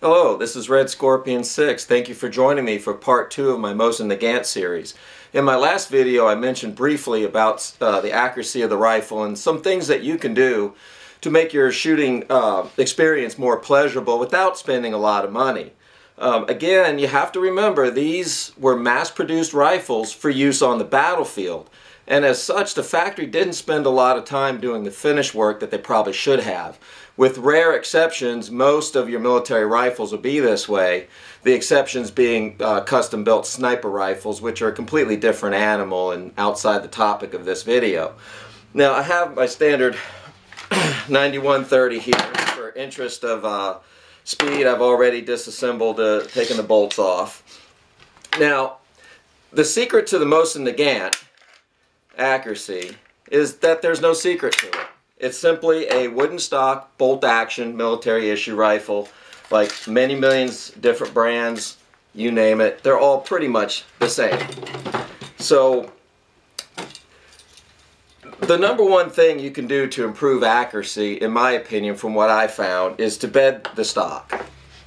Hello, this is Red Scorpion 6. Thank you for joining me for part 2 of my Mosin Nagant series. In my last video I mentioned briefly about the accuracy of the rifle and some things that you can do to make your shooting experience more pleasurable without spending a lot of money. Again, you have to remember these were mass-produced rifles for use on the battlefield. And as such, the factory didn't spend a lot of time doing the finish work that they probably should have. With rare exceptions, most of your military rifles will be this way. The exceptions being custom-built sniper rifles, which are a completely different animal and outside the topic of this video. Now, I have my standard 9130 here. For interest of speed, I've already disassembled, taken the bolts off. Now, the secret to the Mosin Nagant accuracy is that there's no secret to it. It's simply a wooden stock, bolt action, military issue rifle, like many millions different brands, you name it, they're all pretty much the same. So the number one thing you can do to improve accuracy, in my opinion, from what I found, is to bed the stock.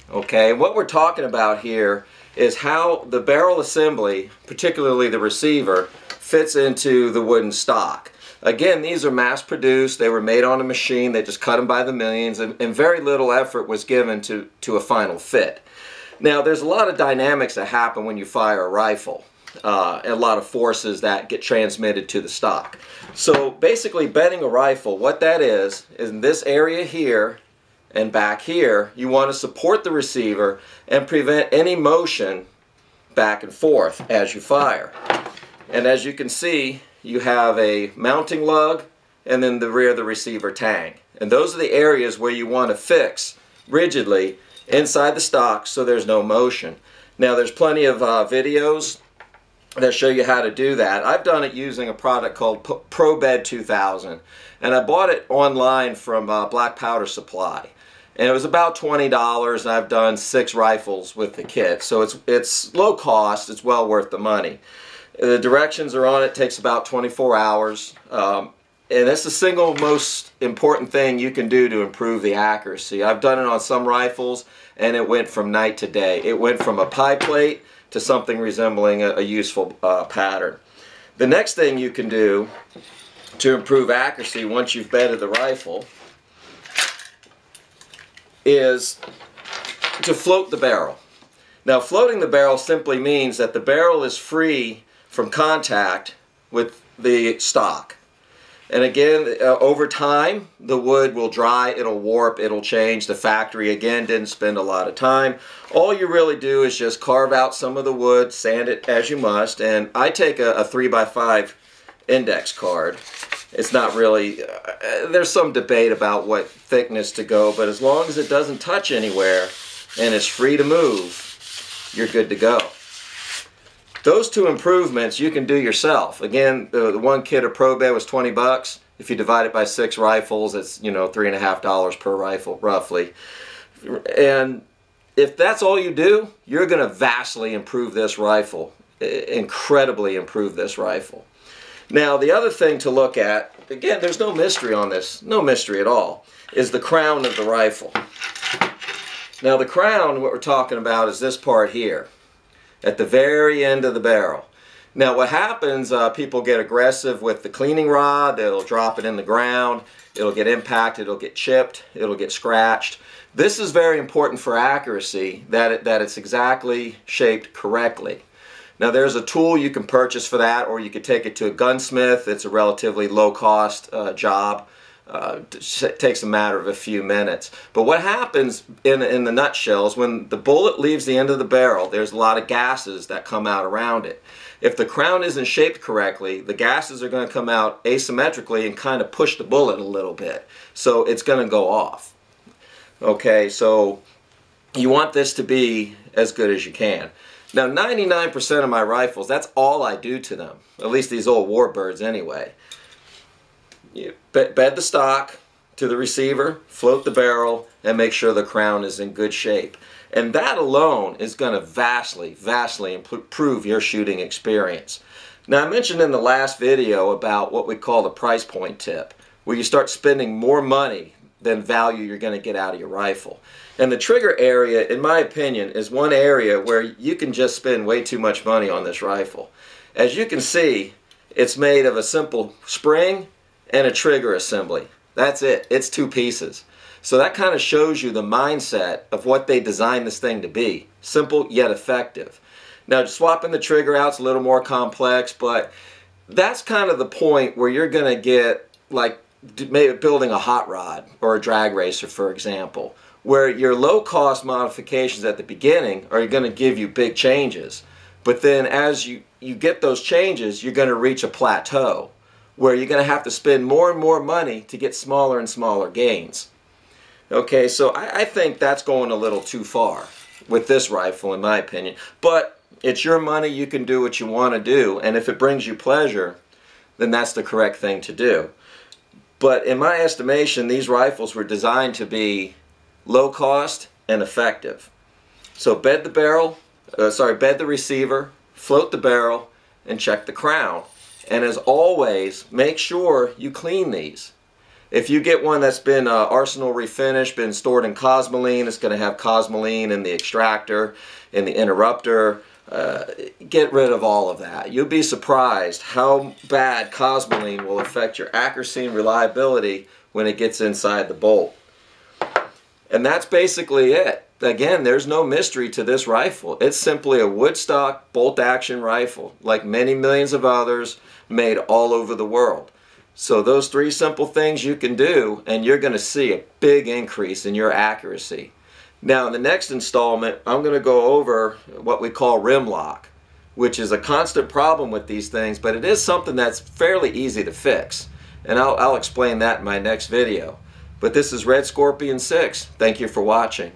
Okay, what we're talking about here is how the barrel assembly, particularly the receiver, fits into the wooden stock. Again, these are mass-produced. They were made on a machine. They just cut them by the millions, and very little effort was given to a final fit. Now, there's a lot of dynamics that happen when you fire a rifle, and a lot of forces that get transmitted to the stock. So basically, bedding a rifle, what that is in this area here and back here, you want to support the receiver and prevent any motion back and forth as you fire. And as you can see, you have a mounting lug and then the rear of the receiver tang. And those are the areas where you want to fix rigidly inside the stock so there's no motion. Now, there's plenty of videos that show you how to do that. I've done it using a product called ProBed 2000, and I bought it online from Black Powder Supply. And it was about $20, and I've done 6 rifles with the kit. So it's low cost, it's well worth the money. The directions are on it. Takes about 24 hours. And that's the single most important thing you can do to improve the accuracy. I've done it on some rifles, and it went from night to day. It went from a pie plate to something resembling a useful pattern. The next thing you can do to improve accuracy once you've bedded the rifle is to float the barrel. Now, floating the barrel simply means that the barrel is free from contact with the stock. And again, over time, the wood will dry, it'll warp, it'll change. The factory, again, didn't spend a lot of time. All you really do is just carve out some of the wood, sand it as you must, and I take a 3x5 index card. It's not really, there's some debate about what thickness to go, but as long as it doesn't touch anywhere and it's free to move, you're good to go. Those 2 improvements you can do yourself. Again, the one kit of ProBed was 20 bucks. If you divide it by 6 rifles, it's, you know, $3.50 per rifle, roughly. And if that's all you do, you're going to vastly improve this rifle. Incredibly improve this rifle. Now, the other thing to look at, again, there's no mystery on this, no mystery at all, is the crown of the rifle. Now, the crown, what we're talking about is this part here, at the very end of the barrel. Now, what happens, people get aggressive with the cleaning rod, they'll drop it in the ground, it'll get impacted, it'll get chipped, it'll get scratched. This is very important for accuracy, that it's exactly shaped correctly. Now, there's a tool you can purchase for that, or you could take it to a gunsmith. It's a relatively low-cost job. It takes a matter of a few minutes. But what happens in the nutshell is when the bullet leaves the end of the barrel, there's a lot of gases that come out around it. If the crown isn't shaped correctly, the gases are going to come out asymmetrically and kind of push the bullet a little bit. So it's going to go off. Okay, so you want this to be as good as you can. Now, 99% of my rifles, that's all I do to them. At least these old warbirds anyway. You bed the stock to the receiver, float the barrel, and make sure the crown is in good shape. And that alone is going to vastly, vastly improve your shooting experience. Now, I mentioned in the last video about what we call the price point tip, where you start spending more money than value you're going to get out of your rifle. And the trigger area, in my opinion, is one area where you can just spend way too much money on this rifle. As you can see, it's made of a simple spring and a trigger assembly. That's it. It's two pieces. So that kind of shows you the mindset of what they designed this thing to be. Simple yet effective. Now, swapping the trigger out is a little more complex, but that's kind of the point where you're going to get, like, maybe building a hot rod or a drag racer, for example, where your low-cost modifications at the beginning are going to give you big changes. But then as you get those changes, you're going to reach a plateau where you're going to have to spend more and more money to get smaller and smaller gains. Okay, so I think that's going a little too far with this rifle, in my opinion. But it's your money, you can do what you want to do, and if it brings you pleasure, then that's the correct thing to do. But in my estimation, these rifles were designed to be low cost and effective. So bed the receiver, float the barrel, and check the crown. And as always, make sure you clean these. If you get one that's been arsenal refinished, been stored in cosmoline, it's going to have cosmoline in the extractor, in the interrupter. Get rid of all of that. You'll be surprised how bad cosmoline will affect your accuracy and reliability when it gets inside the bolt. And that's basically it. Again, there's no mystery to this rifle. It's simply a woodstock bolt action rifle, like many millions of others made all over the world. So those three simple things you can do, and you're going to see a big increase in your accuracy. Now, in the next installment, I'm going to go over what we call rim lock, which is a constant problem with these things, but it is something that's fairly easy to fix. And I'll explain that in my next video. But this is Red Scorpion 6. Thank you for watching.